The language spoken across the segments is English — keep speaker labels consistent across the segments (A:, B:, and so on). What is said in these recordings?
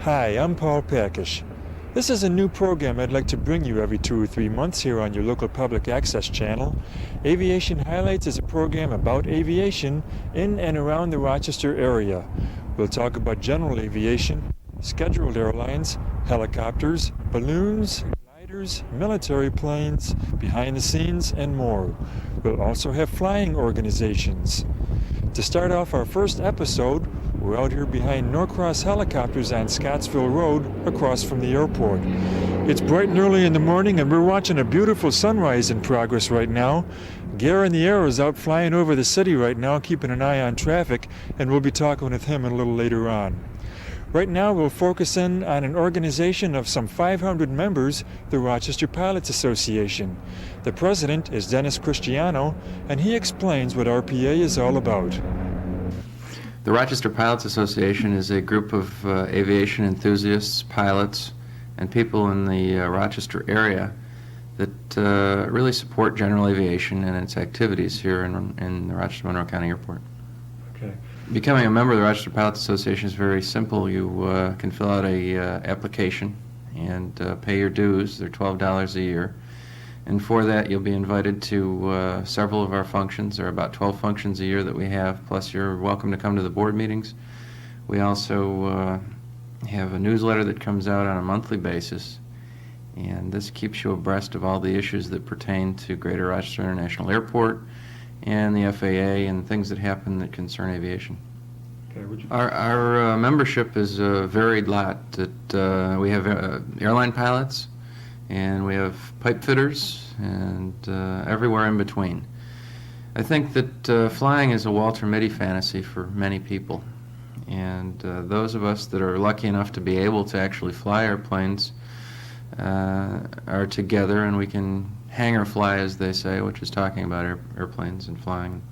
A: Hi, I'm Paul Pakusch. This is a new program I'd like to bring you every 2 or 3 months here on your local public access channel. Aviation Highlights is a program about aviation in and around the Rochester area. We'll talk about general aviation, scheduled airlines, helicopters, balloons, gliders, military planes, behind the scenes, and more. We'll also have flying organizations. To start off our first episode, we're out here behind Norcross Helicopters on Scottsville Road, across from the airport. It's bright and early in the morning, and we're watching a beautiful sunrise in progress right now. Gare in the air is out flying over the city right now, keeping an eye on traffic, and we'll be talking with him a little later on. Right now, we'll focus in on an organization of some 500 members, the Rochester Pilots Association. The president is Dennis Christiano, and he explains what RPA is all about.
B: The Rochester Pilots Association is a group of aviation enthusiasts, pilots, and people in the Rochester area that really support general aviation and its activities here in the Rochester Monroe County Airport.
A: Okay.
B: Becoming a member of the Rochester Pilots Association is very simple. You can fill out a application and pay your dues. They're $12 a year. And for that, you'll be invited to several of our functions. There are about 12 functions a year that we have, plus you're welcome to come to the board meetings. We also have a newsletter that comes out on a monthly basis, and this keeps you abreast of all the issues that pertain to Greater Rochester International Airport and the FAA and things that happen that concern aviation.
A: Okay,
B: our membership is a varied lot. We have airline pilots, and we have pipe fitters, and everywhere in between. I think that flying is a Walter Mitty fantasy for many people, and those of us that are lucky enough to be able to actually fly airplanes are together, and we can hangar fly, as they say, which is talking about airplanes and flying.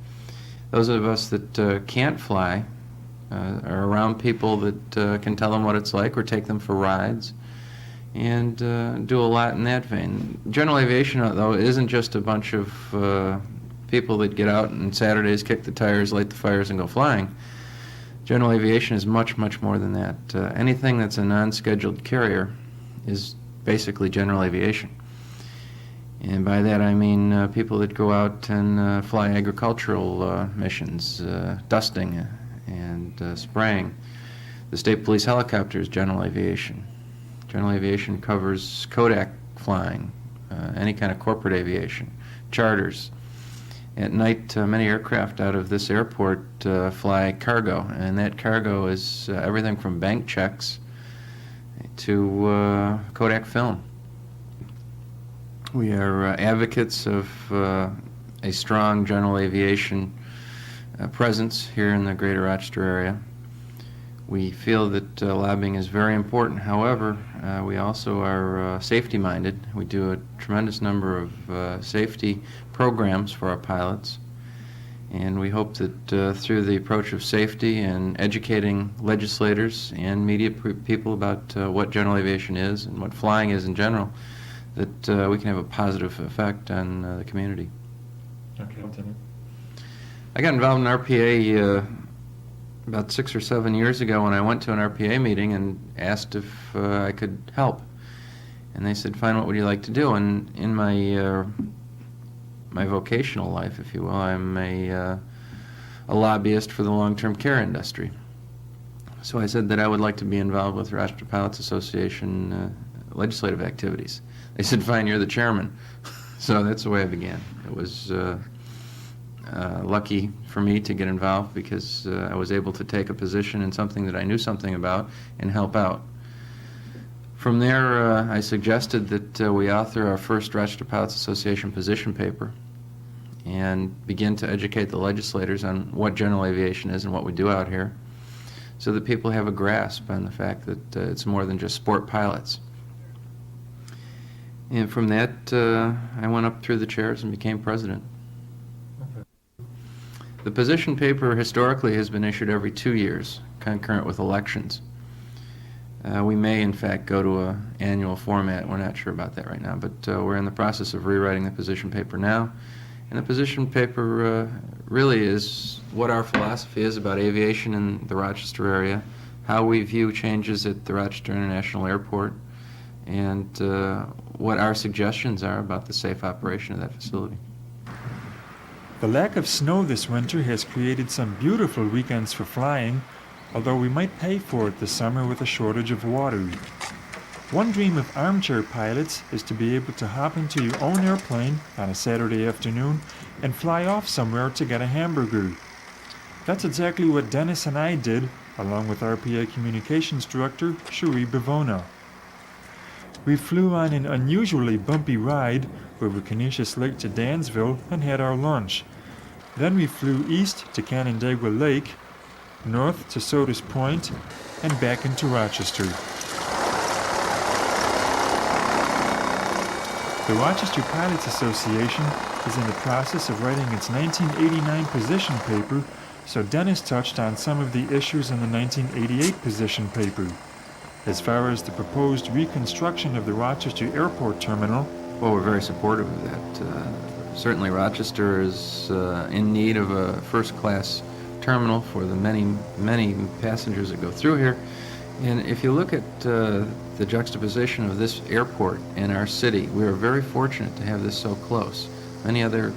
B: Those of us that can't fly are around people that can tell them what it's like or take them for rides, and do a lot in that vein. General aviation, though, isn't just a bunch of people that get out on Saturdays, kick the tires, light the fires, and go flying. General aviation is much, much more than that. Anything that's a non-scheduled carrier is basically general aviation. And by that I mean people that go out and fly agricultural missions, dusting and spraying. The state police helicopter is general aviation. General aviation covers Kodak flying, any kind of corporate aviation, charters. At night, many aircraft out of this airport fly cargo, and that cargo is everything from bank checks to Kodak film. We are advocates of a strong general aviation presence here in the Greater Rochester area. We feel that lobbying is very important. However, we also are safety-minded. We do a tremendous number of safety programs for our pilots, and we hope that through the approach of safety and educating legislators and media people about what general aviation is and what flying is in general, that we can have a positive effect on the community.
A: Okay, continue.
B: I got involved in RPA about 6 or 7 years ago when I went to an RPA meeting and asked if I could help. And they said, fine, what would you like to do? And in my my vocational life, if you will, I'm a lobbyist for the long-term care industry. So I said that I would like to be involved with Rochester Pilots Association legislative activities. They said, fine, you're the chairman. So that's the way I began. It was lucky for me to get involved because I was able to take a position in something that I knew something about and help out. From there, I suggested that we author our first Rochester Pilots Association position paper and begin to educate the legislators on what general aviation is and what we do out here, so that people have a grasp on the fact that it's more than just sport pilots. And from that, I went up through the chairs and became president. The position paper historically has been issued every 2 years, concurrent with elections. We may, in fact, go to an annual format. We're not sure about that right now, but we're in the process of rewriting the position paper now. And the position paper really is what our philosophy is about aviation in the Rochester area, how we view changes at the Rochester International Airport, and what our suggestions are about the safe operation of that facility.
A: The lack of snow this winter has created some beautiful weekends for flying, although we might pay for it this summer with a shortage of water. One dream of armchair pilots is to be able to hop into your own airplane on a Saturday afternoon and fly off somewhere to get a hamburger. That's exactly what Dennis and I did, along with RPA Communications Director Cherie Bavona. We flew on an unusually bumpy ride over Canisius Lake to Dansville and had our lunch. Then we flew east to Canandaigua Lake, north to Sodus Point, and back into Rochester. The Rochester Pilots Association is in the process of writing its 1989 position paper, so Dennis touched on some of the issues in the 1988 position paper. As far as the proposed reconstruction of the Rochester Airport Terminal,
B: well, we're very supportive of that. Certainly Rochester is in need of a first-class terminal for the many passengers that go through here. And if you look at the juxtaposition of this airport and our city, we are very fortunate to have this so close. Many other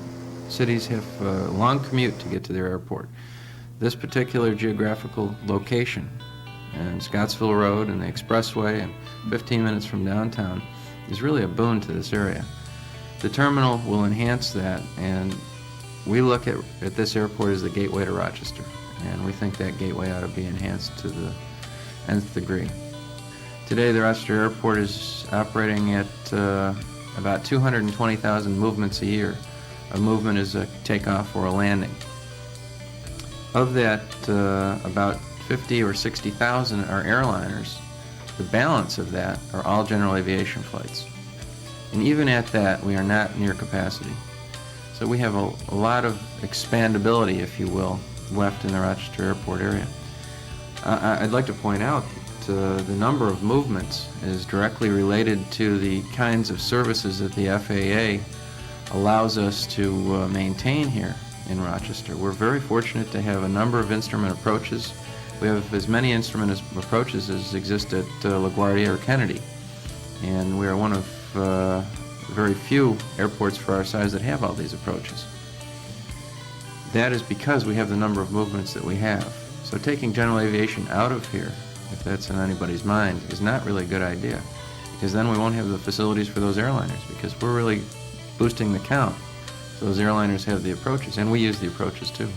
B: cities have a long commute to get to their airport. This particular geographical location, and Scottsville Road and the Expressway and 15 minutes from downtown, is really a boon to this area. The terminal will enhance that, and we look at this airport as the gateway to Rochester, and we think that gateway ought to be enhanced to the nth degree. Today the Rochester Airport is operating at about 220,000 movements a year. A movement is a takeoff or a landing. Of that, about 50 or 60,000 are airliners. The balance of that are all general aviation flights. And even at that, we are not near capacity. So we have a lot of expandability, if you will, left in the Rochester Airport area. I'd like to point out that the number of movements is directly related to the kinds of services that the FAA allows us to maintain here in Rochester. We're very fortunate to have a number of instrument approaches. We have as many instrument approaches as exist at LaGuardia or Kennedy, and we are one of very few airports for our size that have all these approaches. That is because we have the number of movements that we have. So taking general aviation out of here, if that's in anybody's mind, is not really a good idea, because then we won't have the facilities for those airliners, because we're really boosting the count. So those airliners have the approaches, and we use the approaches too.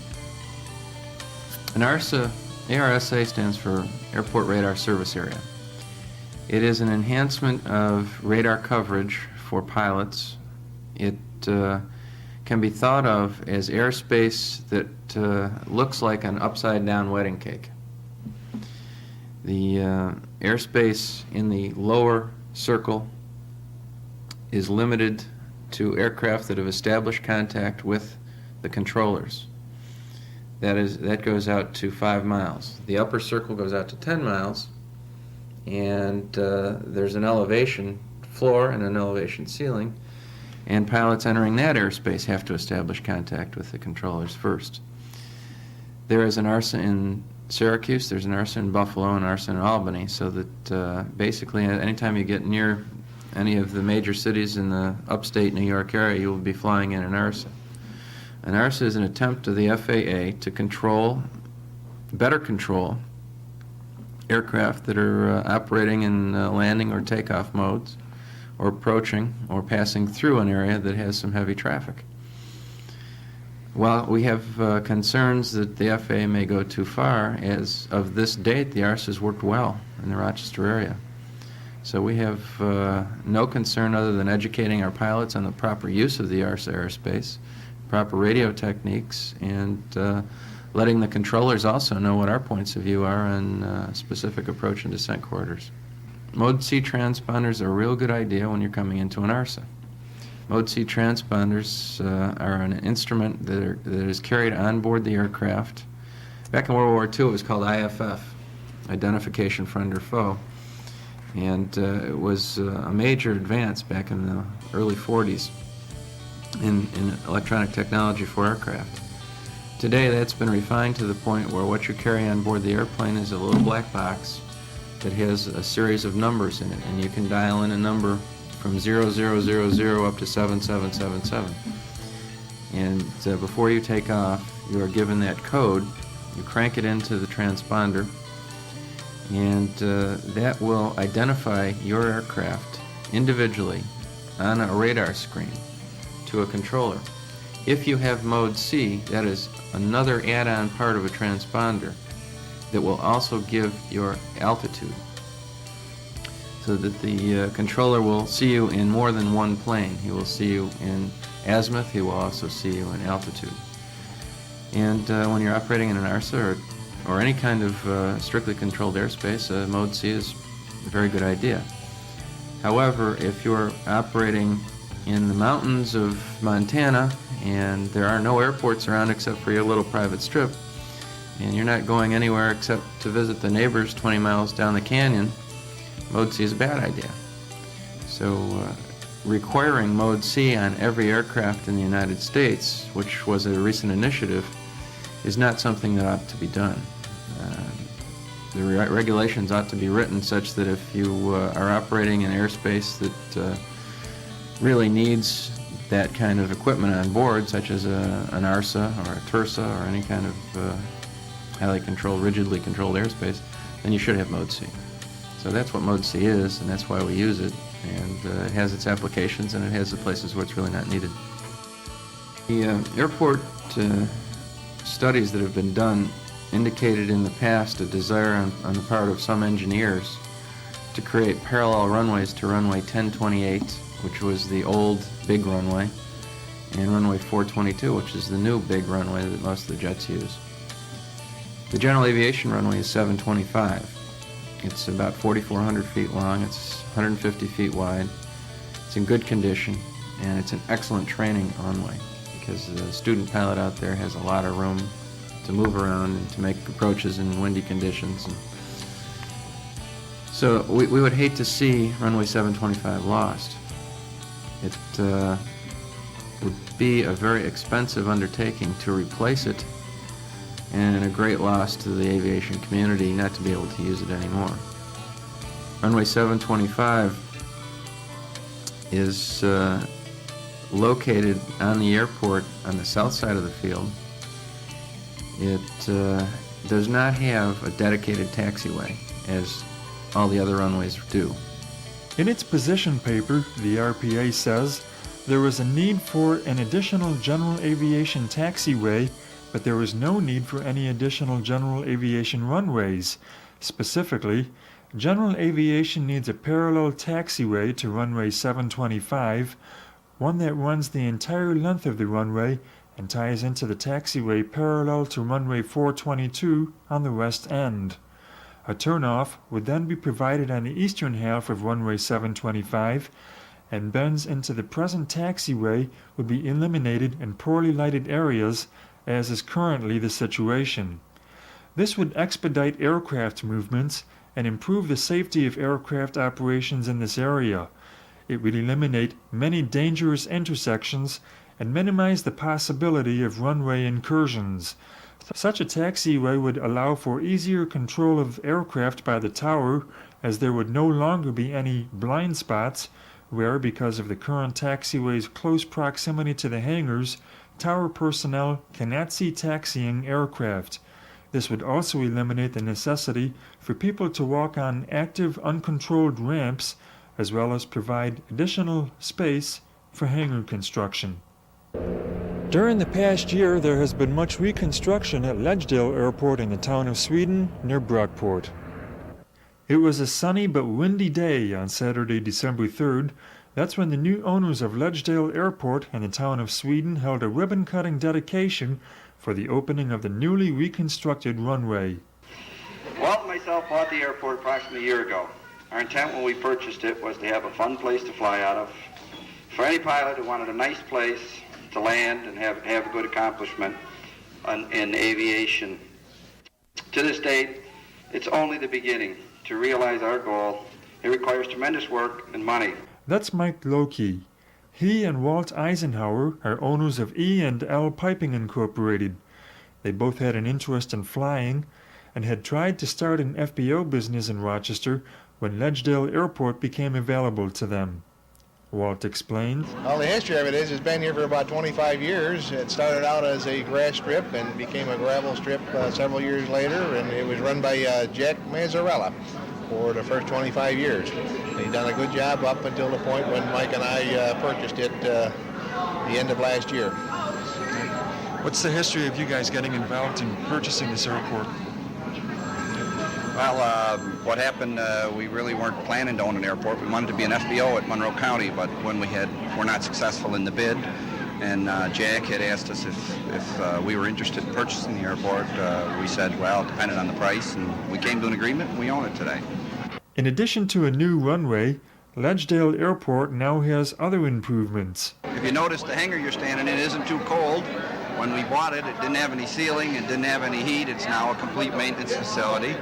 B: And ARSA stands for Airport Radar Service Area. It is an enhancement of radar coverage for pilots. It can be thought of as airspace that looks like an upside-down wedding cake. The airspace in the lower circle is limited to aircraft that have established contact with the controllers. That goes out to 5 miles. The upper circle goes out to 10 miles, and there's an elevation floor and an elevation ceiling, and pilots entering that airspace have to establish contact with the controllers first. There is an ARSA in Syracuse, there's an ARSA in Buffalo, and an ARSA in Albany, so that basically anytime you get near any of the major cities in the upstate New York area, you will be flying in an ARSA. An ARSA is an attempt of the FAA to better control aircraft that are operating in landing or takeoff modes, or approaching or passing through an area that has some heavy traffic. While we have concerns that the FAA may go too far, as of this date, the ARSA has worked well in the Rochester area. So we have no concern other than educating our pilots on the proper use of the ARSA airspace, proper radio techniques, and letting the controllers also know what our points of view are on specific approach and descent corridors. Mode C transponders are a real good idea when you're coming into an ARSA. Mode C transponders are an instrument that is carried on board the aircraft. Back in World War II, it was called IFF, Identification Friend or Foe, and it was a major advance back in the early 40s in electronic technology for aircraft. Today that's been refined to the point where what you carry on board the airplane is a little black box that has a series of numbers in it, and you can dial in a number from 0000 up to 7777. And before you take off, you are given that code. You crank it into the transponder, and that will identify your aircraft individually on a radar screen to a controller. If you have Mode C, that is another add-on part of a transponder that will also give your altitude, so that the controller will see you in more than one plane. He will see you in azimuth, he will also see you in altitude. And when you're operating in an ARSA or any kind of strictly controlled airspace, Mode C is a very good idea. However, if you're operating in the mountains of Montana and there are no airports around except for your little private strip, and you're not going anywhere except to visit the neighbors 20 miles down the canyon, Mode C is a bad idea. So requiring Mode C on every aircraft in the United States, which was a recent initiative, is not something that ought to be done. The regulations ought to be written such that if you are operating in airspace that really needs that kind of equipment on board, such as an ARSA or a TURSA or any kind of highly controlled, rigidly controlled airspace, then you should have Mode C. So that's what Mode C is, and that's why we use it. And it has its applications, and it has the places where it's really not needed. The airport studies that have been done indicated in the past a desire on the part of some engineers to create parallel runways to runway 1028, which was the old big runway, and runway 422, which is the new big runway that most of the jets use. The general aviation runway is 725. It's about 4,400 feet long, it's 150 feet wide, it's in good condition, and it's an excellent training runway because the student pilot out there has a lot of room to move around and to make approaches in windy conditions. And so we would hate to see runway 725 lost. It would be a very expensive undertaking to replace it, and a great loss to the aviation community not to be able to use it anymore. Runway 725 is located on the airport on the south side of the field. It does not have a dedicated taxiway, as all the other runways do.
A: In its position paper, the RPA says there was a need for an additional general aviation taxiway, but there was no need for any additional general aviation runways. Specifically, general aviation needs a parallel taxiway to runway 725, one that runs the entire length of the runway and ties into the taxiway parallel to runway 422 on the west end. A turnoff would then be provided on the eastern half of runway 725, and bends into the present taxiway would be eliminated in poorly lighted areas, as is currently the situation. This would expedite aircraft movements and improve the safety of aircraft operations in this area. It would eliminate many dangerous intersections and minimize the possibility of runway incursions. Such a taxiway would allow for easier control of aircraft by the tower, as there would no longer be any blind spots where, because of the current taxiway's close proximity to the hangars, tower personnel cannot see taxiing aircraft. This would also eliminate the necessity for people to walk on active, uncontrolled ramps, as well as provide additional space for hangar construction. During the past year, there has been much reconstruction at Ledgedale Airport in the town of Sweden, near Brockport. It was a sunny but windy day on Saturday, December 3rd. That's when the new owners of Ledgedale Airport and the town of Sweden held a ribbon-cutting dedication for the opening of the newly reconstructed runway.
C: Walt and myself bought the airport approximately a year ago. Our intent when we purchased it was to have a fun place to fly out of. For any pilot who wanted a nice place to land and have a good accomplishment in aviation. To this date, it's only the beginning. To realize our goal, it requires tremendous work and money.
A: That's Mike Lokey. He and Walt Eisenhower are owners of E&L Piping Incorporated. They both had an interest in flying and had tried to start an FBO business in Rochester when Ledgedale Airport became available to them. Walt explained.
D: Well, the history of it is it's been here for about 25 years. It started out as a grass strip and became a gravel strip several years later, and it was run by Jack Mazzarella for the first 25 years. He's done a good job up until the point when Mike and I purchased it the end of last year.
A: What's the history of you guys getting involved in purchasing this airport?
E: Well, what happened, we really weren't planning to own an airport. We wanted to be an FBO at Monroe County, but when we're not successful in the bid, and Jack had asked us if we were interested in purchasing the airport, we said, well, it depended on the price, and we came to an agreement, and we own it today.
A: In addition to a new runway, Ledgedale Airport now has other improvements.
E: If you notice, the hangar you're standing in isn't too cold. When we bought it, it didn't have any ceiling, it didn't have any heat. It's now a complete maintenance facility.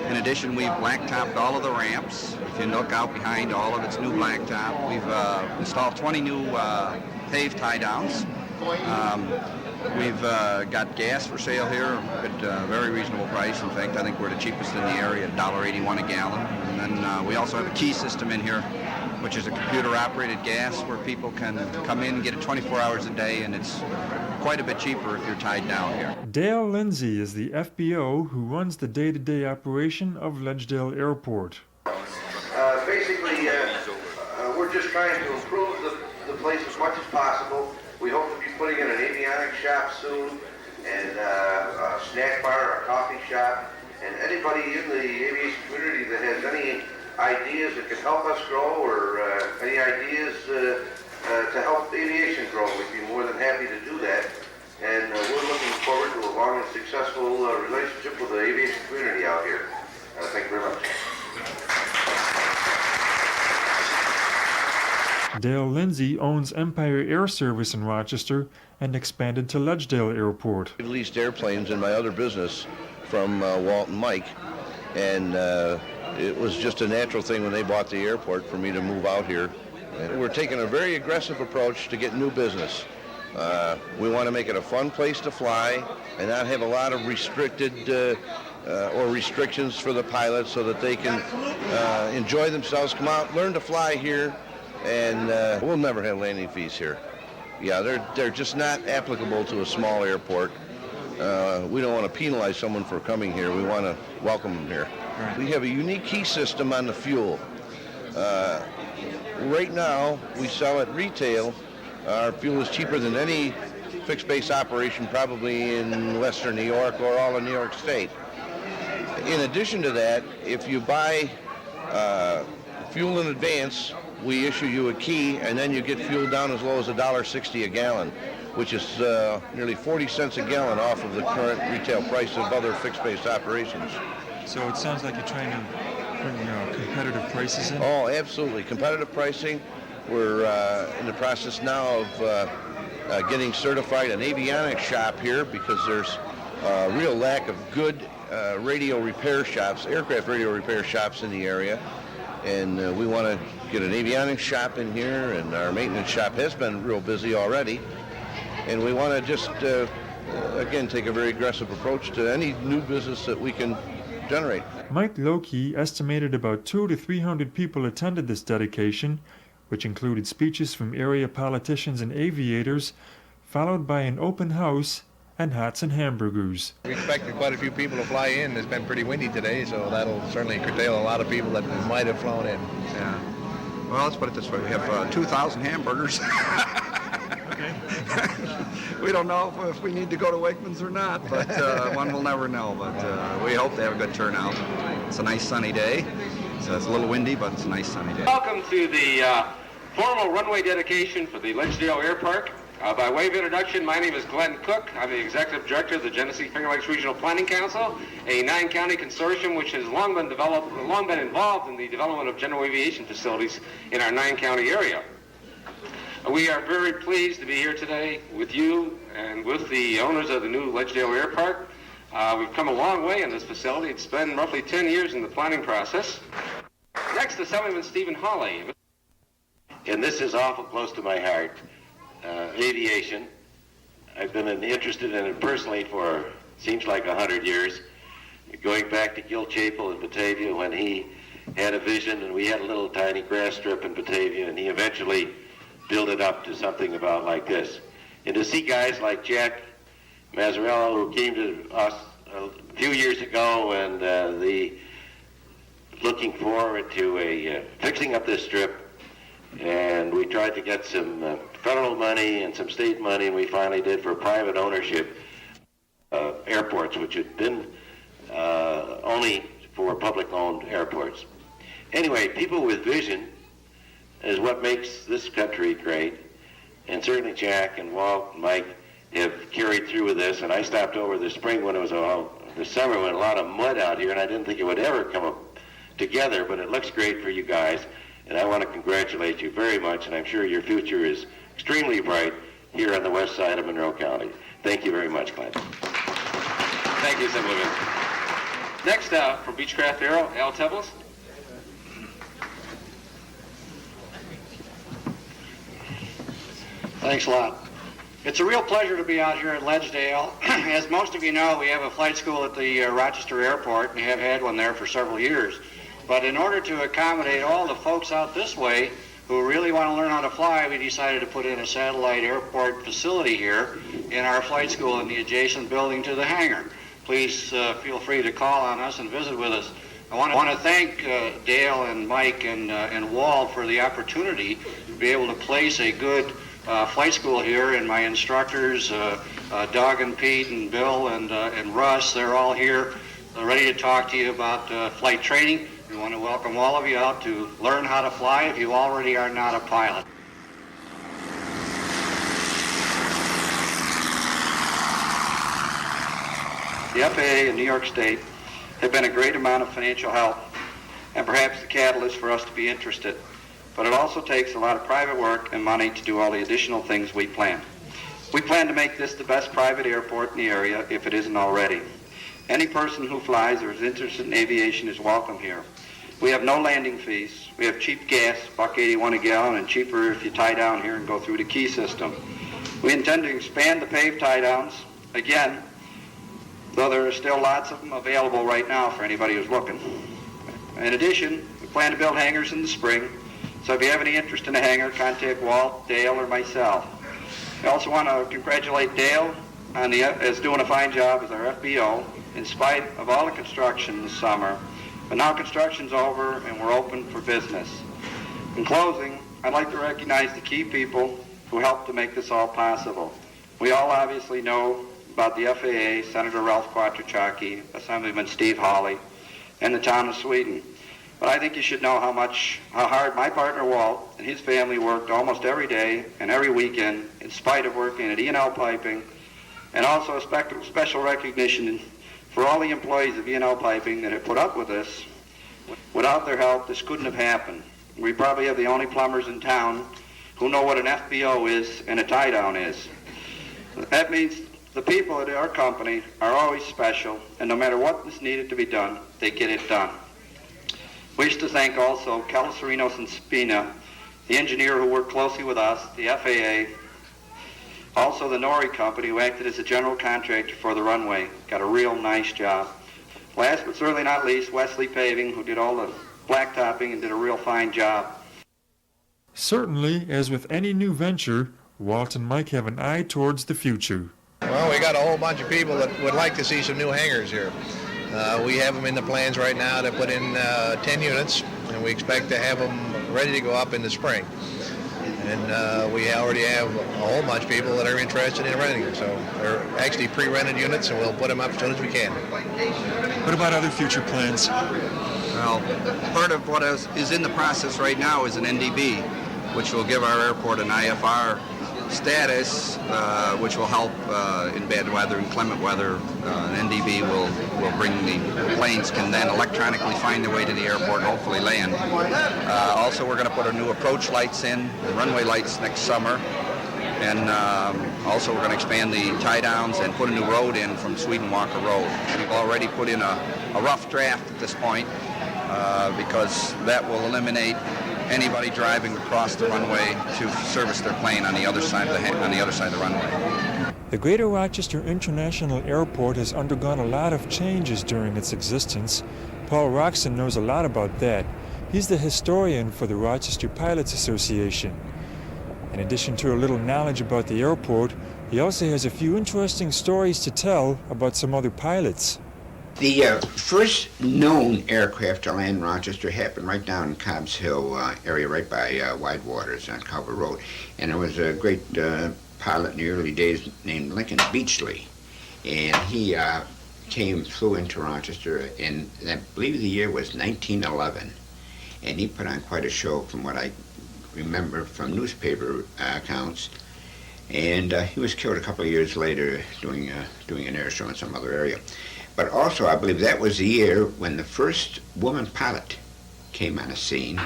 E: In addition, we've blacktopped all of the ramps. If you look out behind, all of it's new blacktop. We've installed 20 new paved tie-downs. We've got gas for sale here at a very reasonable price. In fact, I think we're the cheapest in the area at $1.81 a gallon. And then we also have a key system in here, which is a computer-operated gas where people can come in and get it 24 hours a day, and it's quite a bit cheaper if you're tied down here.
A: Dale Lindsay is the FBO who runs the day-to-day operation of Ledgedale Airport.
F: Basically, we're just trying to improve the place as much as possible. We hope to be putting in an avionics shop soon, and a snack bar, a coffee shop, and anybody in the aviation community that has any ideas that can help us grow, or any ideas to help aviation grow, we'd be more than happy to do that. And we're looking forward to a long and successful relationship with the aviation community out here. Thank you very much.
A: Dale Lindsay owns Empire Air Service in Rochester and expanded to Ledgedale Airport.
G: I leased airplanes in my other business from Walt and Mike, and it was just a natural thing when they bought the airport for me to move out here. And we're taking a very aggressive approach to get new business. We want to make it a fun place to fly and not have a lot of restricted or restrictions for the pilots, so that they can enjoy themselves, come out, learn to fly here, and we'll never have landing fees here. Yeah, they're just not applicable to a small airport. We don't want to penalize someone for coming here. We want to welcome them here. Right. We have a unique key system on the fuel. Right now, we sell at retail. Our fuel is cheaper than any fixed base operation probably in Western New York or all of New York State. In addition to that, if you buy fuel in advance, we issue you a key, and then you get fuel down as low as $1.60 a gallon, which is nearly 40 cents a gallon off of the current retail price of other fixed-based operations.
A: So it sounds like you're trying to bring competitive prices in?
G: Oh, absolutely. Competitive pricing. We're in the process now of getting certified an avionics shop here, because there's a real lack of good radio repair shops, aircraft radio repair shops in the area. And we want to get an avionics shop in here, and our maintenance shop has been real busy already. And we want to just, again, take a very aggressive approach to any new business that we can generate.
A: Mike Lokey estimated about 200 to 300 people attended this dedication, which included speeches from area politicians and aviators, followed by an open house and hats and hamburgers.
D: We expected quite a few people to fly in. It's been pretty windy today, so that'll certainly curtail a lot of people that might have flown in.
E: Yeah. Well, let's put it this way. We have 2,000 hamburgers.
A: Okay.
E: We don't know if we need to go to Wakeman's or not, but one will never know. But we hope they have a good turnout. It's a nice sunny day. So it's a little windy, but it's a nice sunny day.
H: Welcome to the formal runway dedication for the Ledgedale Air Park. By way of introduction, my name is Glenn Cook. I'm the Executive Director of the Genesee Finger Lakes Regional Planning Council, a 9-county consortium which has long been involved in the development of general aviation facilities in our 9-county area. We are very pleased to be here today with you and with the owners of the new Ledgedale Air Park. We've come a long way in this facility. It's been roughly 10 years in the planning process. Next, Assemblyman Stephen Hawley.
F: And this is awful close to my heart. Aviation. I've been interested in it personally for
I: seems like 100 years, going back to Gil Chapel in Batavia when he had a vision, and we had a little tiny grass strip in Batavia, and he eventually built it up to something about like this. And to see guys like Jack Mazzarella, who came to us a few years ago, and looking forward to fixing up this strip, and we tried to get some federal money and some state money, and we finally did for private ownership airports, which had been only for public-owned airports. Anyway, people with vision is what makes this country great, and certainly Jack and Walt and Mike have carried through with this. And I stopped over this spring when it was the summer when a lot of mud out here, and I didn't think it would ever come up together, but it looks great for you guys, and I want to congratulate you very much, and I'm sure your future is extremely bright here on the west side of Monroe County. Thank you very much, Glenn.
H: Thank you, Assemblyman. Next, from Beechcraft Aero, Al Tevells.
J: Thanks a lot. It's a real pleasure to be out here at Ledgedale. As most of you know, we have a flight school at the Rochester Airport, and we have had one there for several years. But in order to accommodate all the folks out this way who really want to learn how to fly, we decided to put in a satellite airport facility here in our flight school in the adjacent building to the hangar. Please feel free to call on us and visit with us. I want to thank Dale and Mike and Walt for the opportunity to be able to place a good flight school here, and my instructors, Doug and Pete and Bill and Russ, they're all here ready to talk to you about flight training. We want to welcome all of you out to learn how to fly if you already are not a pilot. The FAA and New York State have been a great amount of financial help and perhaps the catalyst for us to be interested. But it also takes a lot of private work and money to do all the additional things we plan. We plan to make this the best private airport in the area if it isn't already. Any person who flies or is interested in aviation is welcome here. We have no landing fees. We have cheap gas, $1.81 a gallon, and cheaper if you tie down here and go through the key system. We intend to expand the paved tie downs again, though there are still lots of them available right now for anybody who's looking. In addition, we plan to build hangars in the spring, so if you have any interest in a hangar, contact Walt, Dale, or myself. I also want to congratulate Dale on as doing a fine job as our FBO in spite of all the construction this summer. But now construction's over and we're open for business. In closing, I'd like to recognize the key people who helped to make this all possible. We all obviously know about the FAA, Senator Ralph Quattrocchi, Assemblyman Steve Hawley, and the town of Sweden. But I think you should know how hard my partner Walt and his family worked almost every day and every weekend in spite of working at E&L Piping, and also a special recognition for all the employees of E&L Piping that have put up with this. Without their help, this couldn't have happened. We probably have the only plumbers in town who know what an FBO is and a tie-down is. That means the people at our company are always special, and no matter what is needed to be done, they get it done. We wish to thank also Calasarinos and Spina, the engineer who worked closely with us, the FAA, also the Nori company who acted as a general contractor for the runway. Got a real nice job. Last but certainly not least, Wesley Paving, who did all the blacktopping and did a real fine job.
A: Certainly, as with any new venture, Walt and Mike have an eye towards the future.
D: Well, we got a whole bunch of people that would like to see some new hangars here. We have them in the plans right now to put in 10 units, and we expect to have them ready to go up in the spring. And we already have a whole bunch of people that are interested in renting them. So they're actually pre-rented units, and we'll put them up as soon as we can.
A: What about other future plans?
E: Well, part of what is in the process right now is an NDB, which will give our airport an IFR status, which will help in bad weather and clement weather. An NDB will bring the planes can then electronically find their way to the airport and hopefully land. Also, we're going to put our new approach lights in, the runway lights next summer. And also we're going to expand the tie downs and put a new road in from Sweden Walker Road. We've already put in a rough draft at this point because that will eliminate anybody driving across the runway to service their plane on the other side of the runway.
A: The Greater Rochester International Airport has undergone a lot of changes during its existence. Paul Roxin knows a lot about that. He's the historian for the Rochester Pilots Association. In addition to a little knowledge about the airport, he also has a few interesting stories to tell about some other pilots.
K: The first known aircraft to land in Rochester happened right down in Cobb's Hill area, right by Wide Waters on Culver Road. And there was a great pilot in the early days named Lincoln Beachley. And he flew into Rochester, and I believe the year was 1911. And he put on quite a show from what I remember from newspaper accounts. And he was killed a couple of years later doing an air show in some other area. But also, I believe that was the year when the first woman pilot came on the scene,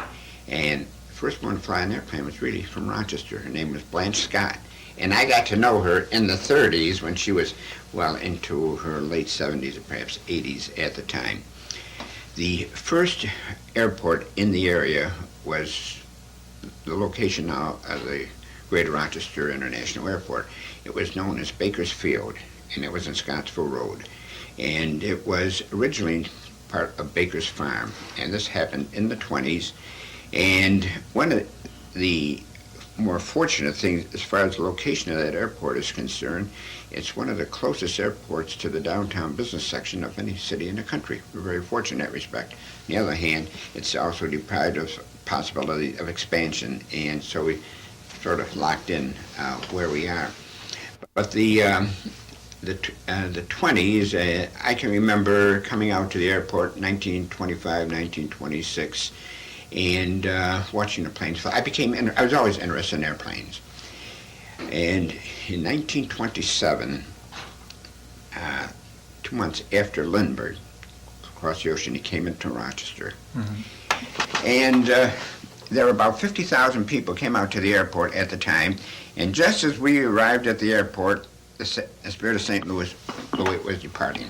K: and the first one to fly an airplane was really from Rochester. Her name was Blanche Scott. And I got to know her in the 30s when she was, well, into her late 70s or perhaps 80s at the time. The first airport in the area was the location now of the Greater Rochester International Airport. It was known as Baker's Field, and it was in Scottsville Road. And it was originally part of Baker's Farm, and this happened in the 20s. And one of the more fortunate things as far as the location of that airport is concerned, it's one of the closest airports to the downtown business section of any city in the country. We're very fortunate in that respect. On the other hand, it's also deprived of possibility of expansion, and so we sort of locked in where we are. But the 20s, I can remember coming out to the airport in 1925, 1926, and watching the planes fly. I was always interested in airplanes. And in 1927, 2 months after Lindbergh, across the ocean, he came into Rochester. Mm-hmm. And there were about 50,000 people came out to the airport at the time, and just as we arrived at the airport, the Spirit of St. Louis was departing.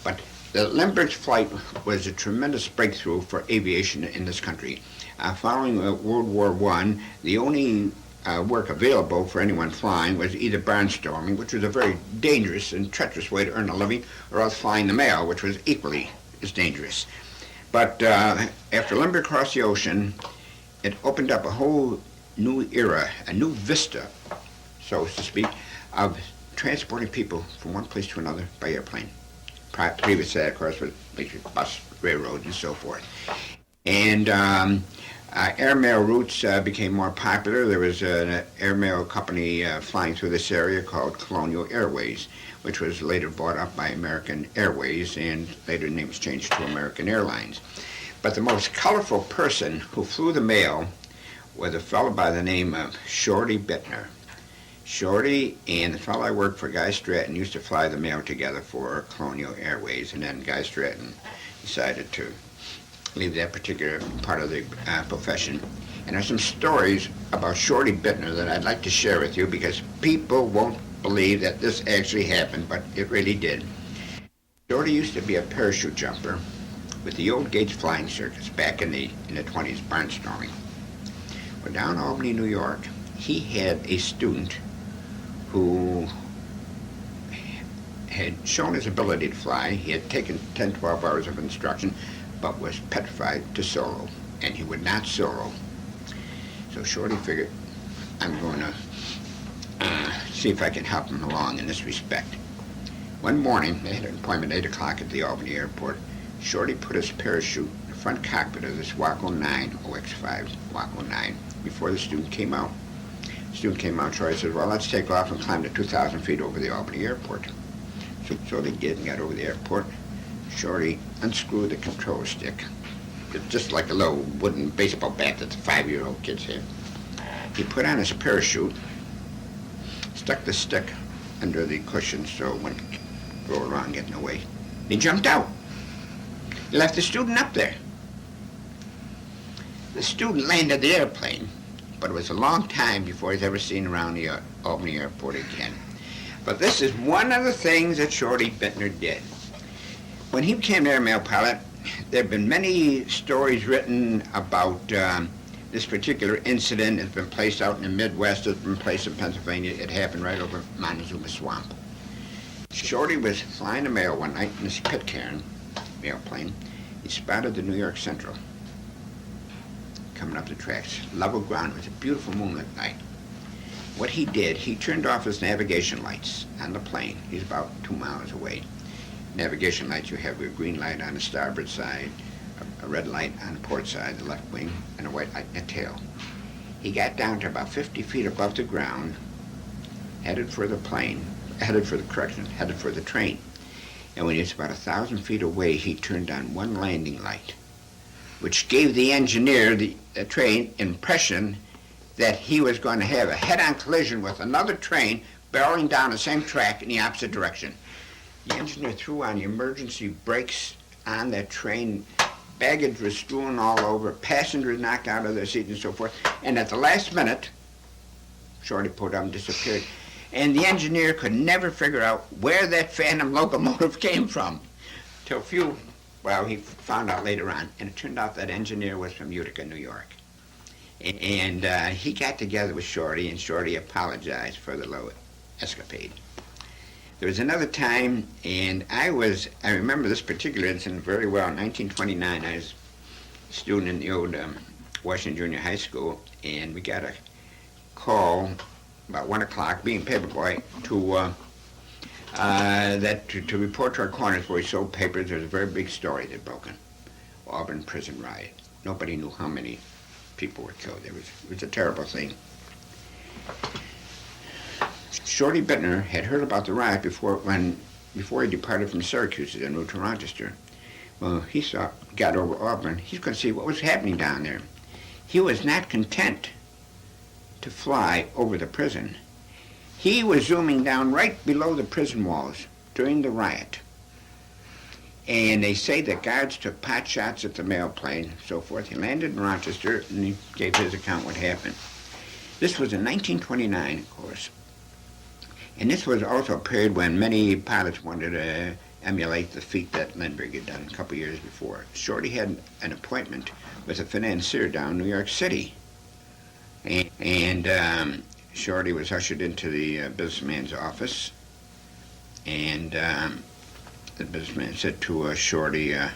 K: But the Lindbergh's flight was a tremendous breakthrough for aviation in this country. Following World War I, the only work available for anyone flying was either barnstorming, which was a very dangerous and treacherous way to earn a living, or else flying the mail, which was equally as dangerous. But after Lindbergh crossed the ocean, it opened up a whole new era, a new vista, so to speak, of transporting people from one place to another by airplane. Previous to that, of course, was bus, railroad, and so forth. And airmail routes became more popular. There was an airmail company flying through this area called Colonial Airways, which was later bought up by American Airways, and later the name was changed to American Airlines. But the most colorful person who flew the mail was a fellow by the name of Shorty Bittner. Shorty and the fellow I worked for, Guy Stratton, used to fly the mail together for Colonial Airways, and then Guy Stratton decided to leave that particular part of the profession. And there's some stories about Shorty Bittner that I'd like to share with you, because people won't believe that this actually happened, but it really did. Shorty used to be a parachute jumper with the old Gates Flying Circus back in the 20s, barnstorming. Well, down in Albany, New York, he had a student who had shown his ability to fly. He had taken 10, 12 hours of instruction, but was petrified to solo, and he would not solo. So Shorty figured, I'm going to see if I can help him along in this respect. One morning, they had an appointment at 8 o'clock at the Albany airport. Shorty put his parachute in the front cockpit of this Waco 9, OX5 Waco 9, before the student came out. The student came out, Troy said, well, let's take off and climb to 2,000 feet over the Albany airport. So they did and got over the airport. Shorty unscrewed the control stick. It's just like a little wooden baseball bat that the 5-year-old kids have. He put on his parachute, stuck the stick under the cushion so it wouldn't roll around getting away. He jumped out. He left the student up there. The student landed the airplane, but it was a long time before he's ever seen around the Albany airport again. But this is one of the things that Shorty Bittner did. When he became an airmail pilot, there have been many stories written about This particular incident has been placed out in the Midwest, it's been placed in Pennsylvania. It happened right over Montezuma Swamp. Shorty was flying the mail one night in this Pitcairn mail plane. He spotted the New York Central coming up the tracks. Level ground. It was a beautiful moonlit night. What he did, he turned off his navigation lights on the plane. He's about 2 miles away. Navigation lights, you have your green light on the starboard side, a red light on the port side, the left wing, and a white light in the tail. He got down to about 50 feet above the ground, headed for the train. And when he was about 1,000 feet away, he turned on one landing light, which gave the engineer, the train, impression that he was going to have a head-on collision with another train barreling down the same track in the opposite direction. The engineer threw on the emergency brakes on that train. Baggage was strewn all over, passengers knocked out of their seats and so forth. And at the last minute, Shorty pulled up and disappeared. And the engineer could never figure out where that phantom locomotive came from. Till he found out later on. And it turned out that engineer was from Utica, New York. And he got together with Shorty, and Shorty apologized for the low escapade. There was another time, and I remember this particular incident very well. In 1929, I was a student in the old Washington Junior High School, and we got a call about 1 o'clock, being paperboy, to report to our corners where we sold papers. There was a very big story that had broken. Auburn prison riot. Nobody knew how many people were killed. It was a terrible thing. Shorty Bittner had heard about the riot before he departed from Syracuse en route to Rochester. Well, he got over Auburn. He's going to see what was happening down there. He was not content to fly over the prison. He was zooming down right below the prison walls during the riot. And they say that guards took pot shots at the mail plane and so forth. He landed in Rochester, and he gave his account what happened. This was in 1929, of course. And this was also a period when many pilots wanted to emulate the feat that Lindbergh had done a couple years before. Shorty had an appointment with a financier down in New York City. And Shorty was ushered into the businessman's office. And the businessman said to Shorty, "Are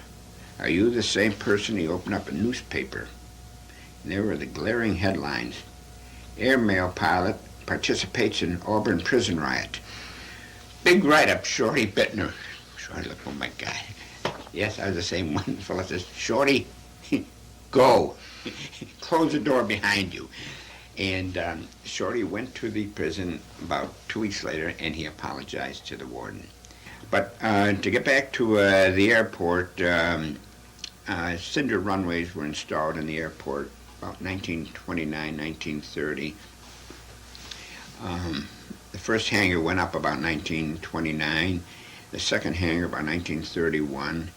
K: you the same person?" He opened up a newspaper. And there were the glaring headlines. "Airmail pilot participates in Auburn prison riot." Big write-up, Shorty Bittner. Shorty looked, oh my God. Yes, I was the same one. The fellow says, "Shorty, go. Close the door behind you." And Shorty went to the prison about 2 weeks later, and he apologized to the warden. But to get back to the airport, cinder runways were installed in the airport about 1929, 1930. The first hangar went up about 1929, the second hangar about 1931,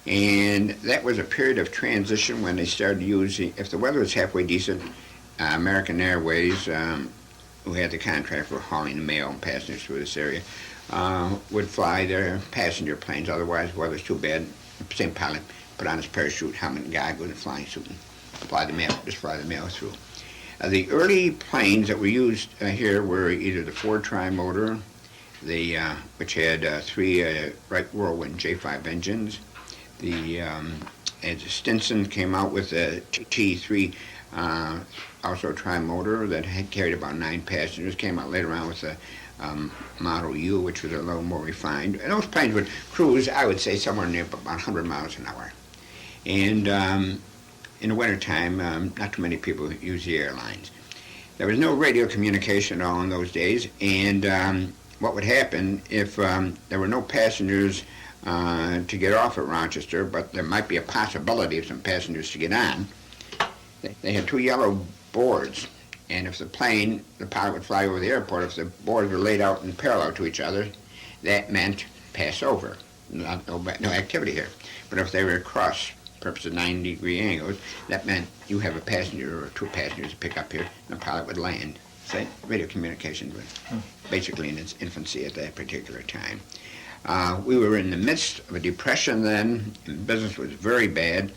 K: and that was a period of transition when they started using, if the weather was halfway decent, American Airways, who had the contract for hauling the mail and passengers through this area, would fly their passenger planes. Otherwise, the weather's too bad, the same pilot put on his parachute, helmet, and goggles, and flying suit, and fly the mail through. The early planes that were used here were either the Ford Tri-Motor, which had 3 Wright Whirlwind J5 engines. As Stinson came out with a T3, also Tri-Motor that had carried about 9 passengers, came out later on with a Model U, which was a little more refined. And those planes would cruise, I would say, somewhere near about 100 miles an hour. And in the wintertime, not too many people use the airlines. There was no radio communication at all in those days, and what would happen if there were no passengers to get off at Rochester, but there might be a possibility of some passengers to get on, they had 2 yellow boards, and if the pilot would fly over the airport, if the boards were laid out in parallel to each other, that meant pass over, no activity here. But if they were across purpose of 90-degree angles, that meant you have a passenger or 2 passengers to pick up here, and the pilot would land. So radio communication was basically in its infancy at that particular time. We were in the midst of a depression then, and business was very bad.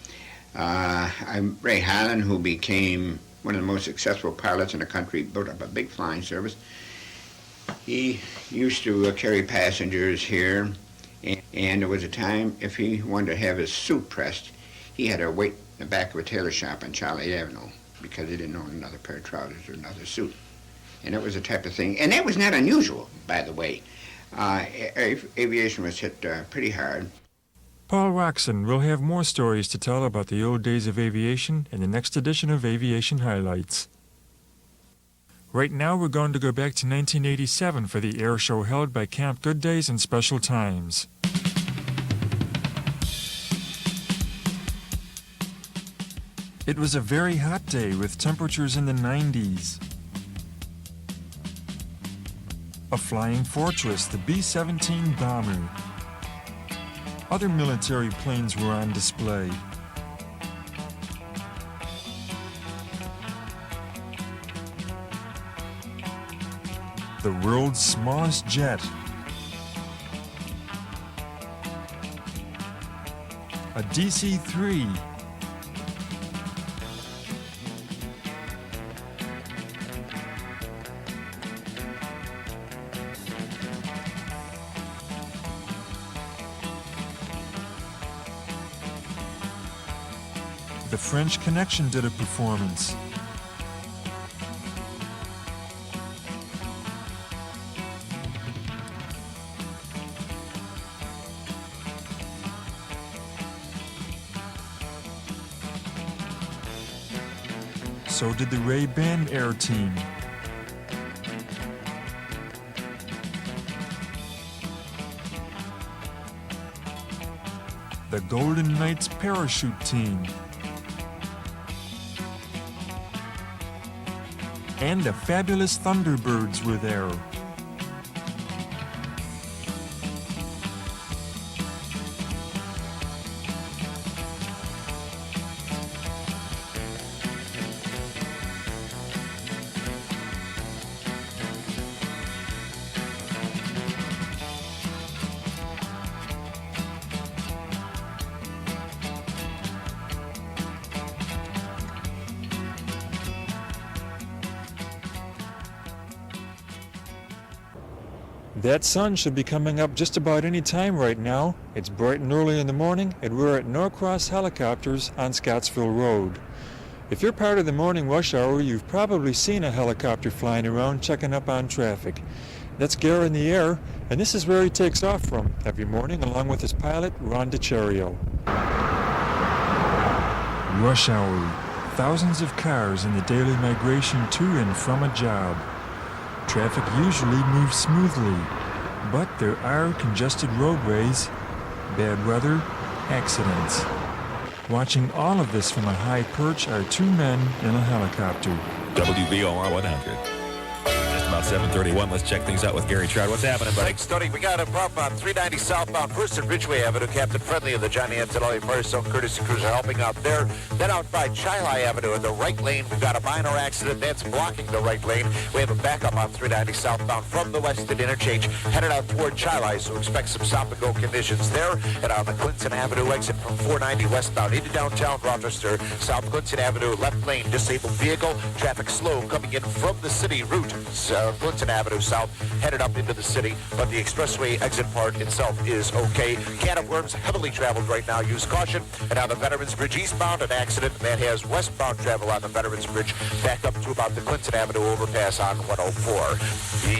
K: I'm Ray Highland, who became one of the most successful pilots in the country, built up a big flying service. He used to carry passengers here, and there was a time if he wanted to have his suit pressed, he had to wait in the back of a tailor shop on Charlotte Avenue because he didn't own another pair of trousers or another suit. And that was the type of thing, and that was not unusual, by the way. Aviation was hit pretty hard.
A: Paul Roxin will have more stories to tell about the old days of aviation in the next edition of Aviation Highlights. Right now we're going to go back to 1987 for the air show held by Camp Good Days and Special Times. It was a very hot day with temperatures in the 90s. A flying fortress, the B-17 bomber. Other military planes were on display. The world's smallest jet. A DC-3. The French Connection did a performance. So did the Ray-Ban Air Team. The Golden Knights Parachute Team. And the fabulous Thunderbirds were there. That sun should be coming up just about any time right now. It's bright and early in the morning, and we're at Norcross Helicopters on Scottsville Road. If you're part of the morning rush hour, you've probably seen a helicopter flying around checking up on traffic. That's Gare in the air, and this is where he takes off from every morning along with his pilot, Ron DiChario. Rush hour. Thousands of cars in the daily migration to and from a job. Traffic usually moves smoothly, but there are congested roadways, bad weather, accidents. Watching all of this from a high perch are two men in a helicopter.
L: WVOR 100. Just about 7:31. Let's check things out with Gary Chard. What's happening, buddy?
M: Thanks, Tony. We got a problem on 390 southbound, first and Ridgeway Avenue. Captain Friendly of the Johnny Antonelli Firestone Courtesy Cruiser helping out there. Then out by Chili Avenue in the right lane, we've got a minor accident that's blocking the right lane. We have a backup on 390 southbound from the Weston interchange, headed out toward Chili, so expect some stop-and-go conditions there. And on the Clinton Avenue exit from 490 westbound into downtown Rochester, South Clinton Avenue, left lane, disabled vehicle, traffic slow coming in from the city route. Clinton Avenue south, headed up into the city, but the expressway exit part itself is okay. Can of worms heavily traveled right now. Use caution. And on the Veterans Bridge eastbound, an accident that has westbound travel on the Veterans Bridge back up to about the Clinton Avenue overpass on 104.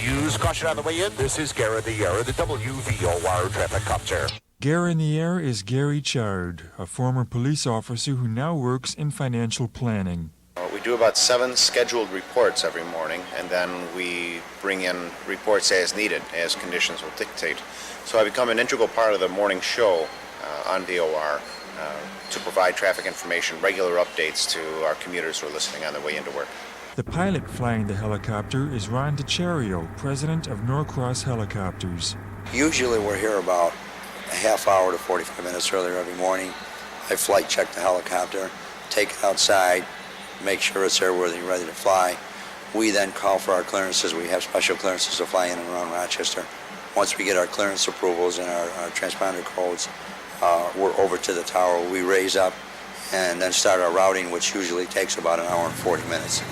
M: Use caution on the way in. This is Gare in the Air, the WVOR traffic copter.
A: Gare in the air is Gary Chard, a former police officer who now works in financial planning.
N: We do about 7 scheduled reports every morning, and then we bring in reports as needed, as conditions will dictate. So I become an integral part of the morning show on VOR to provide traffic information, regular updates to our commuters who are listening on their way into work.
A: The pilot flying the helicopter is Ron DiChario, president of Norcross Helicopters.
O: Usually we're here about a half hour to 45 minutes earlier every morning. I flight check the helicopter, take it outside, make sure it's airworthy and ready to fly. We then call for our clearances. We have special clearances to fly in and around Rochester. Once we get our clearance approvals and our transponder codes, we're over to the tower. We raise up and then start our routing, which usually takes about an hour and 40 minutes.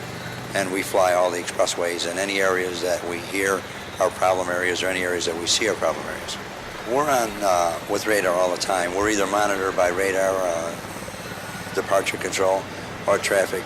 O: And we fly all the expressways in any areas that we hear are problem areas or any areas that we see are problem areas. We're on with radar all the time. We're either monitored by radar, departure control, or traffic,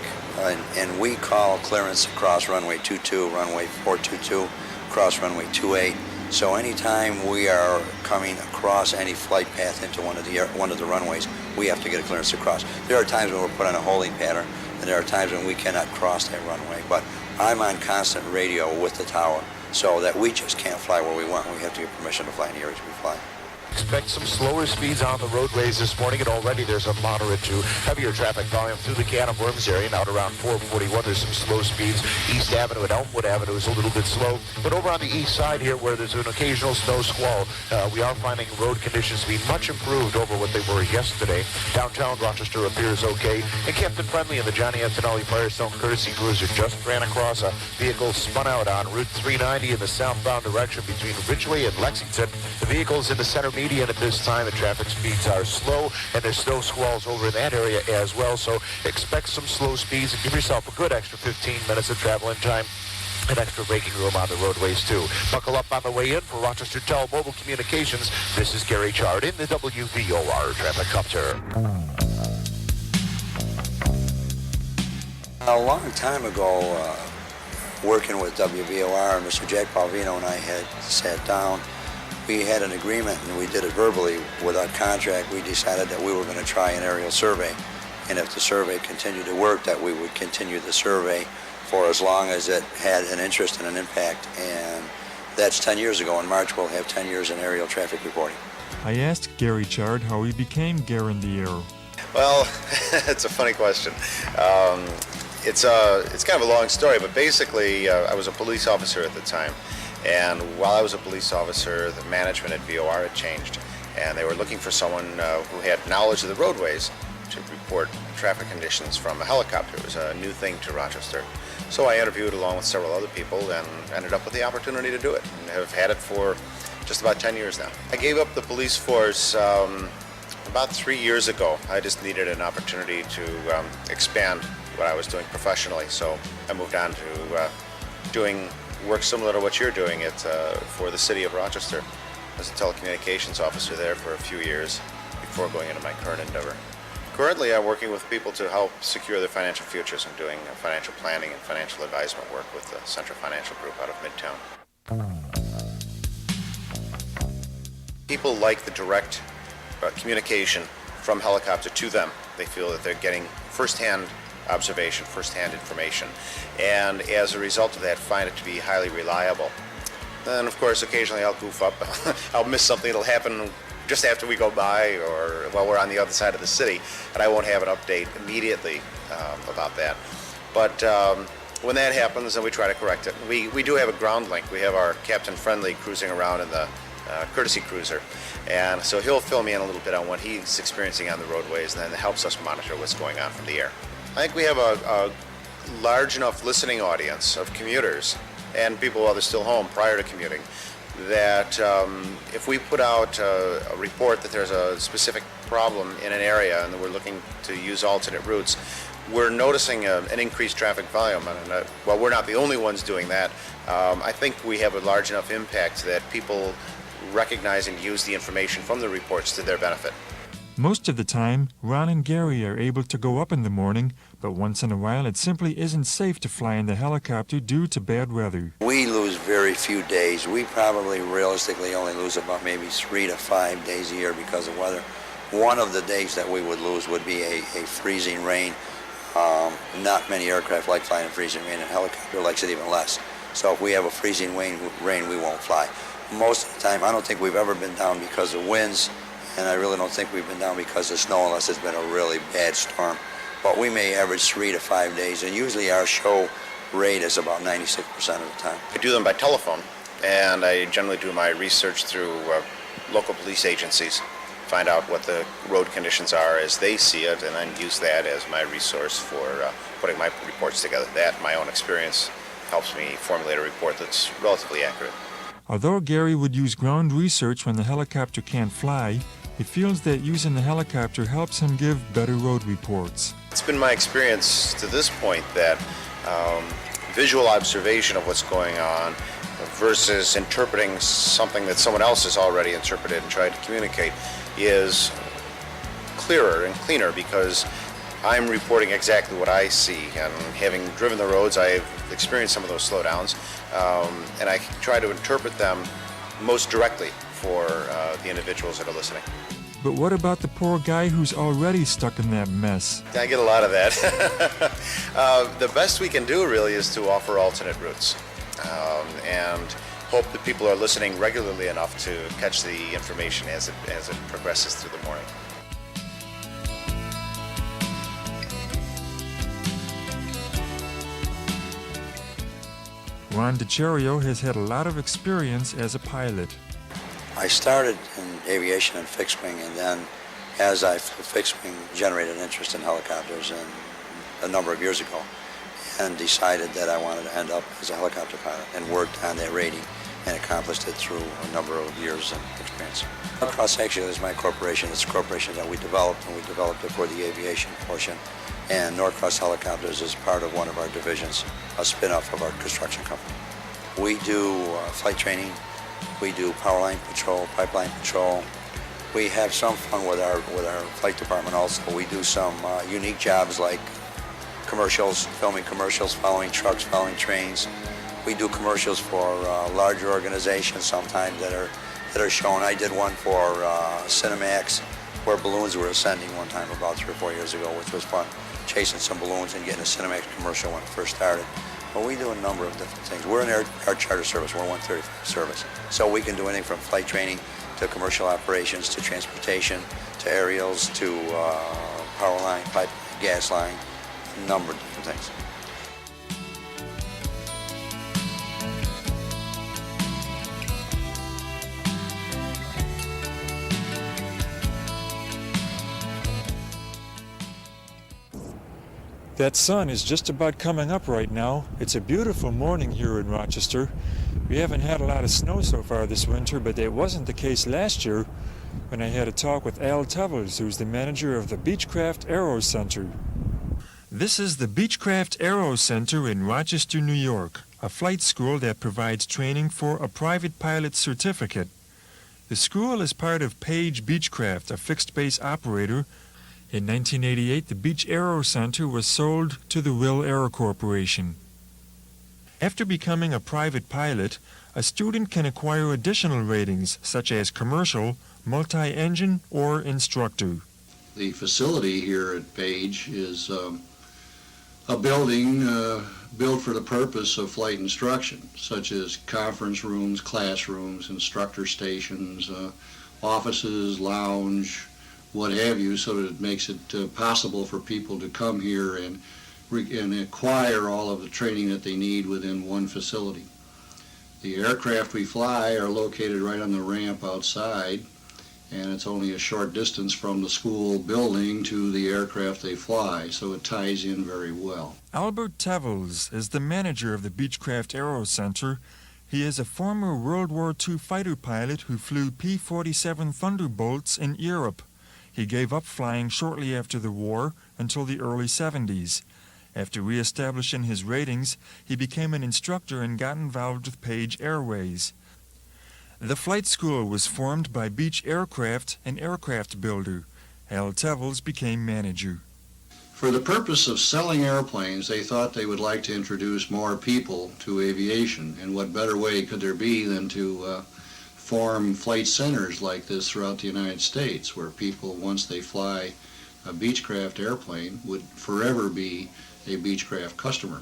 O: and we call clearance across runway 22, runway 422, across runway 28. So anytime we are coming across any flight path into one of the runways, we have to get a clearance across. There are times when we're put on a holding pattern, and there are times when we cannot cross that runway. But I'm on constant radio with the tower, so that we just can't fly where we want. We have to get permission to fly in the areas we fly.
M: Expect some slower speeds on the roadways this morning, and already there's a moderate to heavier traffic volume through the Can of Worms area. Now at around 441, there's some slow speeds. East Avenue and Elmwood Avenue is a little bit slow, but over on the east side here, where there's an occasional snow squall, we are finding road conditions to be much improved over what they were yesterday. Downtown Rochester appears okay, and Captain Friendly and the Johnny Antonelli Firestone Courtesy Cruiser just ran across a vehicle spun out on Route 390 in the southbound direction between Ridgeway and Lexington. The vehicle's in the center median at this time. The traffic speeds are slow, and there's snow squalls over in that area as well, so expect some slow speeds and give yourself a good extra 15 minutes of traveling time and extra braking room on the roadways too. Buckle up on the way in. For Rochester Tel Mobile Communications, this is Gary Chard in the WVOR Traffic Copter.
O: A long time ago, working with WVOR, Mr. Jack Palvino and I had sat down. We had an agreement, and we did it verbally without contract. We decided that we were going to try an aerial survey, and if the survey continued to work, that we would continue the survey for as long as it had an interest and an impact. And that's 10 years ago. In March, we'll have 10 years in aerial traffic reporting.
A: I asked Gary Chard how he became Gare and DiChario.
N: Well, it's a funny question. It's kind of a long story, but basically I was a police officer at the time. And while I was a police officer, the management at VOR had changed, and they were looking for someone who had knowledge of the roadways to report traffic conditions from a helicopter. It was a new thing to Rochester. So I interviewed along with several other people and ended up with the opportunity to do it, and have had it for just about 10 years now. I gave up the police force about 3 years ago. I just needed an opportunity to expand what I was doing professionally, so I moved on to doing work similar to what you're doing for the city of Rochester. I was a telecommunications officer there for a few years before going into my current endeavor. Currently, I'm working with people to help secure their financial futures. I'm doing financial planning and financial advisement work with the Central Financial Group out of Midtown. People like the direct communication from helicopter to them. They feel that they're getting firsthand observation, firsthand information, and as a result of that, find it to be highly reliable. Then, of course, occasionally I'll goof up. I'll miss something that'll happen just after we go by or while we're on the other side of the city, and I won't have an update immediately about that. But when that happens, then we try to correct it. We do have a ground link. We have our Captain Friendly cruising around in the courtesy cruiser, and so he'll fill me in a little bit on what he's experiencing on the roadways, and then it helps us monitor what's going on from the air. I think we have a large enough listening audience of commuters and people while they're still home prior to commuting that if we put out a report that there's a specific problem in an area and that we're looking to use alternate routes, we're noticing an increased traffic volume. And while we're not the only ones doing that, I think we have a large enough impact that people recognize and use the information from the reports to their benefit.
A: Most of the time, Ron and Gary are able to go up in the morning, but once in a while it simply isn't safe to fly in the helicopter due to bad weather.
O: We lose very few days. We probably realistically only lose about maybe 3 to 5 days a year because of weather. One of the days that we would lose would be a freezing rain. Not many aircraft like flying in freezing rain, and a helicopter likes it even less. So if we have a freezing rain, we won't fly. Most of the time, I don't think we've ever been down because of winds, and I really don't think we've been down because of snow unless it's been a really bad storm. But we may average 3 to 5 days, and usually our show rate is about 96% of the time.
N: I do them by telephone, and I generally do my research through local police agencies, find out what the road conditions are as they see it, and then use that as my resource for putting my reports together. That, my own experience, helps me formulate a report that's relatively accurate.
A: Although Gary would use ground research when the helicopter can't fly, He feels that using the helicopter helps him give better road reports.
N: It's been my experience to this point that visual observation of what's going on versus interpreting something that someone else has already interpreted and tried to communicate is clearer and cleaner, because I'm reporting exactly what I see, and having driven the roads, I've experienced some of those slowdowns, and I try to interpret them most directly for the individuals that are listening.
A: But what about the poor guy who's already stuck in that mess?
N: I get a lot of that. The best we can do really is to offer alternate routes, and hope that people are listening regularly enough to catch the information as it progresses through the morning.
A: Ron DiChario has had a lot of experience as a pilot.
O: I started in aviation and fixed wing, and then as I flew fixed wing, generated interest in helicopters a number of years ago, and decided that I wanted to end up as a helicopter pilot, and worked on that rating and accomplished it through a number of years and experience. Cross actually is my corporation. It's a corporation that we developed, and we developed it for the aviation portion. And Norcross Helicopters is part of one of our divisions, a spin-off of our construction company. We do flight training, we do power line patrol, pipeline patrol. We have some fun with our flight department also. We do some unique jobs like commercials, filming commercials, following trucks, following trains. We do commercials for larger organizations sometimes that are shown. I did one for Cinemax where balloons were ascending one time about 3 or 4 years ago, which was fun, chasing some balloons and getting a Cinemax commercial when it first started. But we do a number of different things. We're an air charter service. We're a 135 service. So we can do anything from flight training to commercial operations to transportation to aerials to power line, pipe, gas line, a number of different things.
A: That sun is just about coming up right now. It's a beautiful morning here in Rochester. We haven't had a lot of snow so far this winter, but that wasn't the case last year when I had a talk with Tevells, who's the manager of the Beechcraft Aero Center. This is the Beechcraft Aero Center in Rochester, New York, a flight school that provides training for a private pilot certificate. The school is part of Page Beechcraft, a fixed-base operator. In 1988, the Beech Aero Center was sold to the Will Aero Corporation. After becoming a private pilot, a student can acquire additional ratings such as commercial, multi-engine, or instructor.
P: The facility here at Page is a building built for the purpose of flight instruction, such as conference rooms, classrooms, instructor stations, offices, lounge, what have you, so that it makes it possible for people to come here and acquire all of the training that they need within one facility. The aircraft we fly are located right on the ramp outside, and it's only a short distance from the school building to the aircraft they fly, so it ties in very well.
A: Albert Tevells is the manager of the Beechcraft Aero Center. He is a former World War II fighter pilot who flew P-47 Thunderbolts in Europe. He gave up flying shortly after the war until the early 70s. After reestablishing his ratings, he became an instructor and got involved with Page Airways. The flight school was formed by Beech Aircraft, an aircraft builder. Al Tevells became manager.
P: For the purpose of selling airplanes, they thought they would like to introduce more people to aviation, and what better way could there be than to form flight centers like this throughout the United States, where people, once they fly a Beechcraft airplane, would forever be a Beechcraft customer.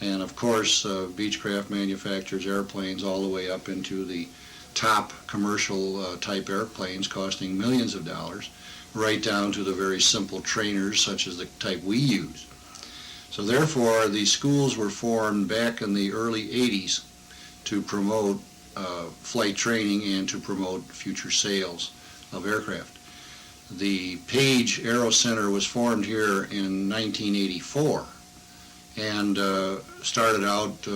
P: And of course, Beechcraft manufactures airplanes all the way up into the top commercial type airplanes costing millions of dollars, right down to the very simple trainers such as the type we use. So therefore, these schools were formed back in the early 80s to promote flight training and to promote future sales of aircraft. The Page Aero Center was formed here in 1984 and started out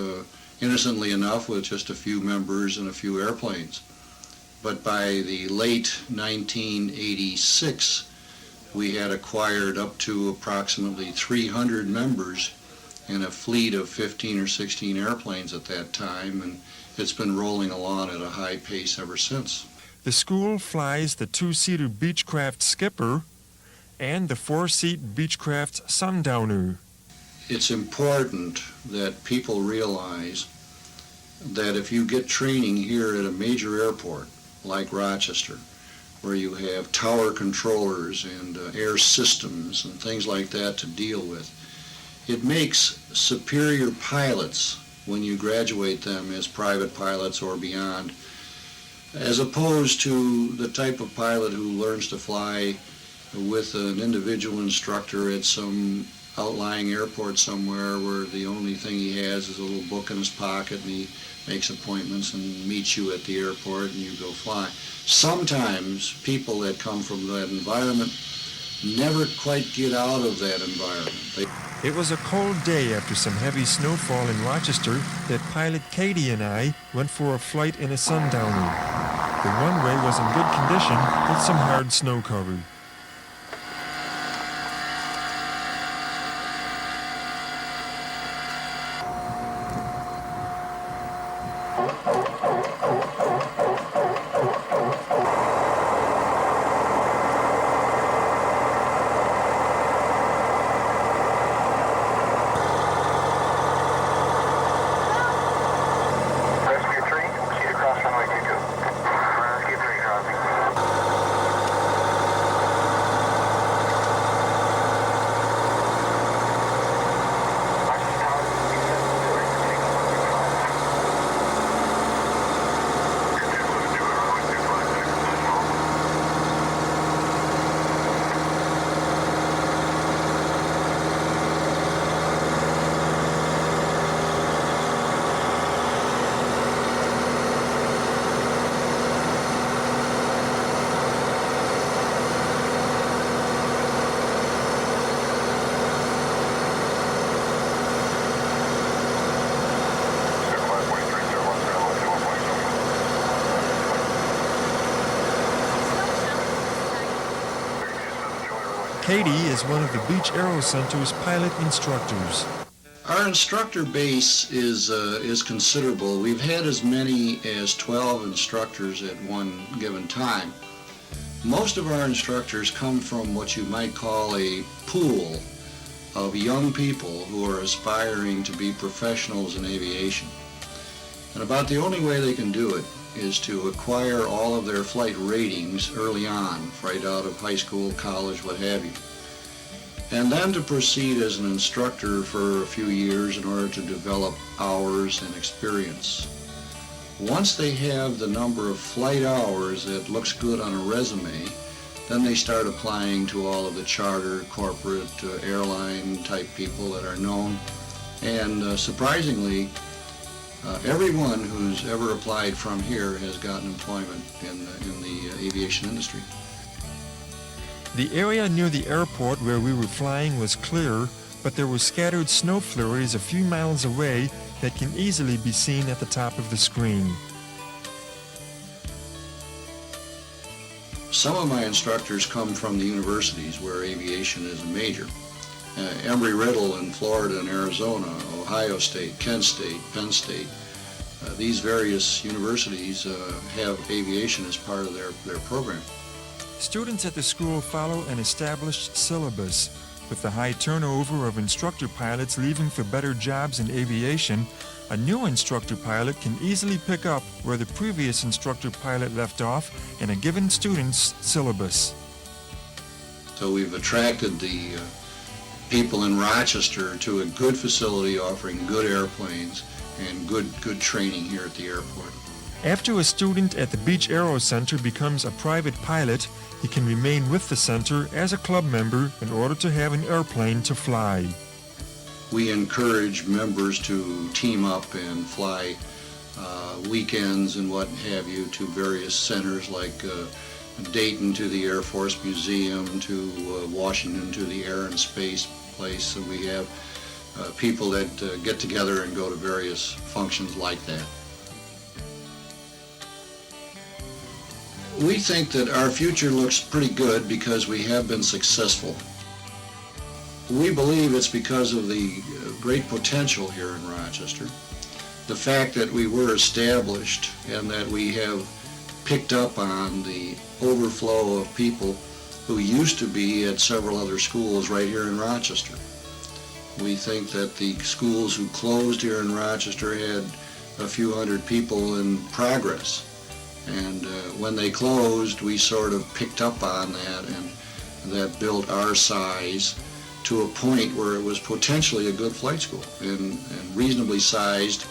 P: innocently enough with just a few members and a few airplanes. but by the late 1986, we had acquired up to approximately 300 members in a fleet of 15 or 16 airplanes at that time, and it's been rolling along at a high pace ever since.
A: The school flies the 2-seater Beechcraft Skipper and the 4-seat Beechcraft Sundowner.
P: It's important that people realize that if you get training here at a major airport like Rochester, where you have tower controllers and air systems and things like that to deal with, it makes superior pilots when you graduate them as private pilots or beyond, as opposed to the type of pilot who learns to fly with an individual instructor at some outlying airport somewhere where the only thing he has is a little book in his pocket and he makes appointments and meets you at the airport and you go fly. Sometimes people that come from that environment never quite get out of that environment.
A: It was a cold day after some heavy snowfall in Rochester that pilot Katie and I went for a flight in a Sundowner. The runway was in good condition with some hard snow cover. Katie is one of the Beech Aero Center's pilot instructors.
P: Our instructor base is considerable. We've had as many as 12 instructors at one given time. Most of our instructors come from what you might call a pool of young people who are aspiring to be professionals in aviation. And about the only way they can do it is to acquire all of their flight ratings early on, right out of high school, college, what have you. And then to proceed as an instructor for a few years in order to develop hours and experience. Once they have the number of flight hours that looks good on a resume, then they start applying to all of the charter, corporate, airline type people that are known. And surprisingly, everyone who's ever applied from here has gotten employment in the aviation industry.
A: The area near the airport where we were flying was clear, but there were scattered snow flurries a few miles away that can easily be seen at the top of the screen.
P: Some of my instructors come from the universities where aviation is a major. Embry-Riddle in Florida and Arizona, Ohio State, Kent State, Penn State. These various universities have aviation as part of their program.
A: Students at the school follow an established syllabus. With the high turnover of instructor pilots leaving for better jobs in aviation, a new instructor pilot can easily pick up where the previous instructor pilot left off in a given student's syllabus.
P: So we've attracted the people in Rochester to a good facility offering good airplanes and good training here at the airport.
A: After a student at the Beech Aero Center becomes a private pilot, he can remain with the center as a club member in order to have an airplane to fly.
P: We encourage members to team up and fly weekends and what have you to various centers like Dayton to the Air Force Museum, to Washington to the Air and Space place. So we have people that get together and go to various functions like that. We think that our future looks pretty good because we have been successful. We believe it's because of the great potential here in Rochester. The fact that we were established and that we have picked up on the overflow of people who used to be at several other schools right here in Rochester. We think that the schools who closed here in Rochester had a few hundred people in progress. And when they closed, we sort of picked up on that, and that built our size to a point where it was potentially a good flight school and reasonably sized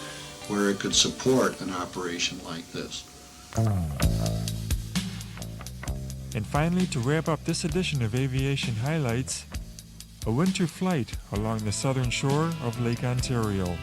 P: where it could support an operation like this.
A: And finally, to wrap up this edition of Aviation Highlights, a winter flight along the southern shore of Lake Ontario.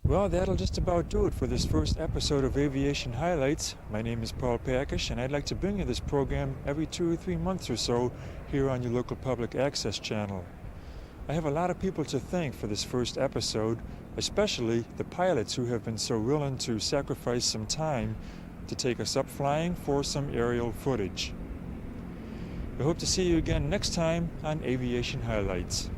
A: Well, that'll just about do it for this first episode of Aviation Highlights. My name is Paul Pakusch, and I'd like to bring you this program every 2 or 3 months or so here on your local public access channel. I have a lot of people to thank for this first episode, especially the pilots who have been so willing to sacrifice some time to take us up flying for some aerial footage. I hope to see you again next time on Aviation Highlights.